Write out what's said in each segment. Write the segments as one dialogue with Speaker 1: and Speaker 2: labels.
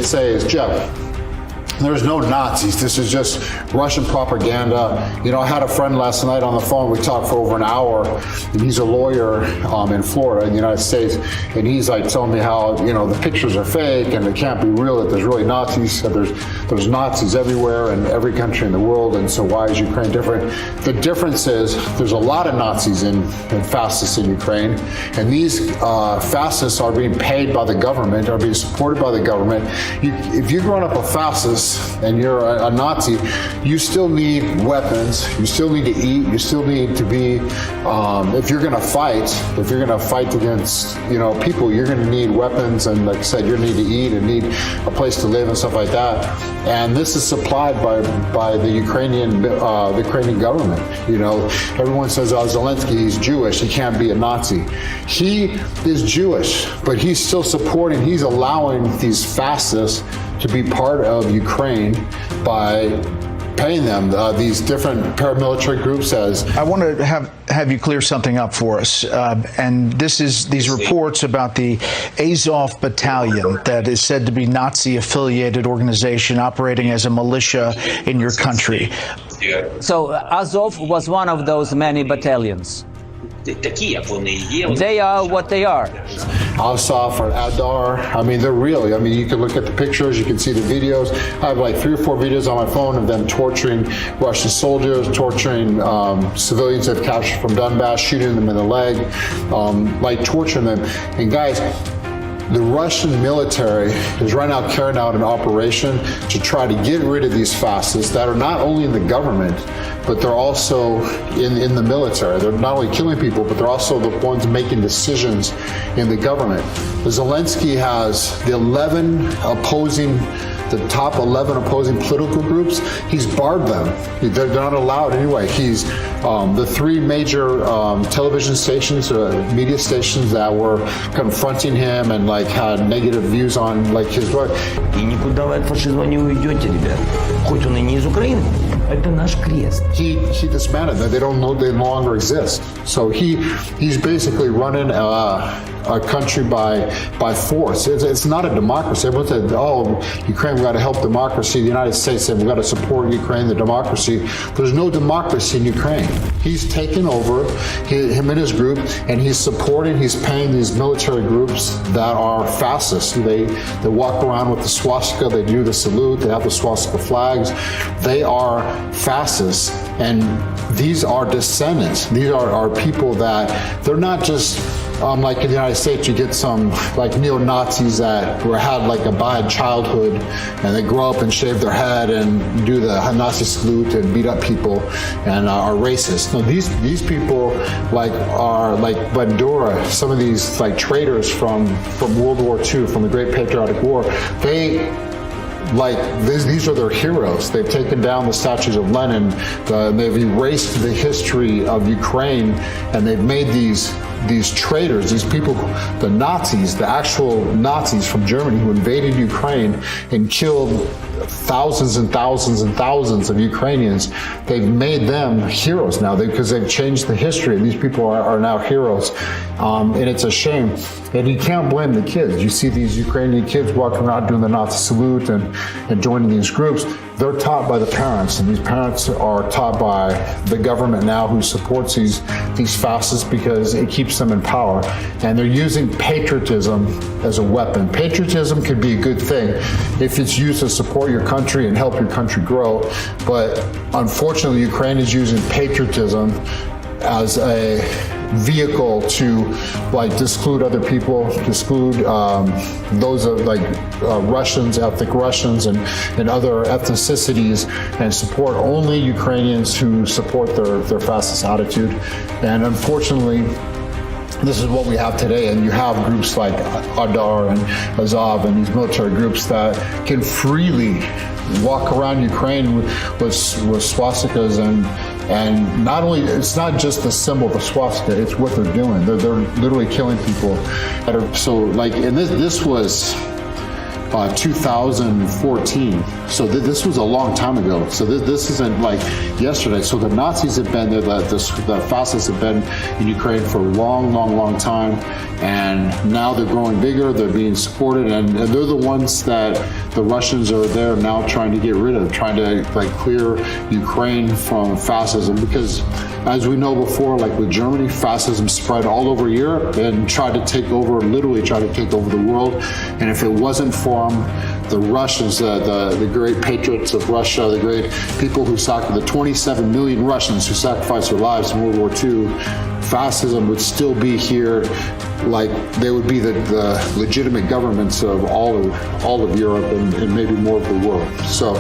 Speaker 1: say is, Jeff, there's no Nazis. This is just Russian propaganda. You know, I had a friend last night on the phone. We talked for over an hour, and he's a lawyer in Florida, in the United States, and he's like telling me how, you know, the pictures are fake and they can't be real, that there's really Nazis. So there's Nazis everywhere in every country in the world, and so why is Ukraine different? The difference is there's a lot of Nazis in fascists in Ukraine, and these fascists are being paid by the government, are being supported by the government. If you're growing up a fascist, and you're a Nazi, you still need weapons, you still need to eat, you still need to be, if you're going to fight against, you know, people, you're going to need weapons, and like I said, you need to eat and need a place to live and stuff like that. And this is supplied by the Ukrainian government. You know, everyone says, oh, Zelensky, he's Jewish, he can't be a Nazi. He is Jewish, but he's still supporting, he's allowing these fascists to be part of Ukraine by paying them. These different paramilitary groups as...
Speaker 2: I want to have you clear something up for us. And this is these reports about the Azov battalion that is said to be Nazi-affiliated organization operating as a militia in your country.
Speaker 3: So Azov was one of those many battalions. They are what they are.
Speaker 1: Asaf or Adar, I mean, they're real. I mean, you can look at the pictures, you can see the videos. I have like 3 or 4 videos on my phone of them torturing Russian soldiers, torturing civilians they've captured from Donbas, shooting them in the leg, like torturing them. And guys, the Russian military is right now carrying out an operation to try to get rid of these fascists that are not only in the government, but they're also in the military. They're not only killing people, but they're also the ones making decisions in the government. Zelensky has the top 11 opposing political groups. He's barred them. They're not allowed anyway. He's the 3 major television stations, media stations that were confronting him and like had negative views on like his work.
Speaker 4: И никуда вы от фашизма не уйдете, ребят. Хоть он и не из Украины. Это наш крест.
Speaker 1: He disbanded them. They no longer exist. So he's basically running a country by force. It's not a democracy. Everyone said, oh, Ukraine, we've got to help democracy. The United States said we've got to support Ukraine, the democracy. There's no democracy in Ukraine. He's taken over, him and his group, and he's paying these military groups that are fascists. They walk around with the swastika, they do the salute, they have the swastika flags. They are fascists, and these are descendants. These are people that, they're not just like in the United States, you get some like neo-Nazis that had like a bad childhood and they grow up and shave their head and do the Nazi salute and beat up people and are racist. No, these people like are like Bandura, some of these like traitors from World War II, from the Great Patriotic War. These are their heroes. They've taken down the statues of Lenin. They've erased the history of Ukraine, and they've made these traitors, these people, the Nazis, the actual Nazis from Germany who invaded Ukraine and killed thousands and thousands and thousands of Ukrainians. They've made them heroes now because they've changed the history, and these people are now heroes. And it's a shame. And you can't blame the kids. You see these Ukrainian kids walking around doing the Nazi salute and joining these groups. They're taught by the parents, and these parents are taught by the government now who supports these fascists because it keeps them in power. And they're using patriotism as a weapon. Patriotism could be a good thing if it's used to support your country and help your country grow. But unfortunately, Ukraine is using patriotism as a vehicle to like disclude other people, disclude those of like Russians, ethnic Russians, and other ethnicities, and support only Ukrainians who support their fascist attitude. And unfortunately, this is what we have today, and you have groups like Adar and Azov and these military groups that can freely walk around Ukraine with swastikas, and not only, it's not just the symbol of the swastika, it's what they're doing. They're literally killing people that are so like, and this was 2014. So this was a long time ago. So this isn't like yesterday. So the Nazis have been there, the fascists have been in Ukraine for a long time. And now they're growing bigger, they're being supported, and they're the ones that the Russians are there now trying to get rid of, trying to like clear Ukraine from fascism. Because as we know before, like with Germany, fascism spread all over Europe and tried to take over, literally tried to take over the world. And if it wasn't for them, the Russians, the great patriots of Russia, the great people who sacrificed, the 27 million Russians who sacrificed their lives in World War II, fascism would still be here. Like they would be the legitimate governments of all of Europe and maybe more of the world. So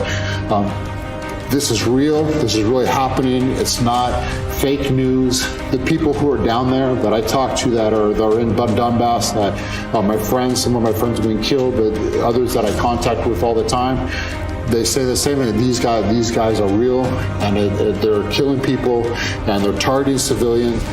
Speaker 1: this is real. This is really happening. It's not fake news. The people who are down there that I talk to that are in Donbas, that my friends, some of my friends have been killed, but others that I contact with all the time, they say the same thing. These guys are real, and they're killing people, and they're targeting civilians.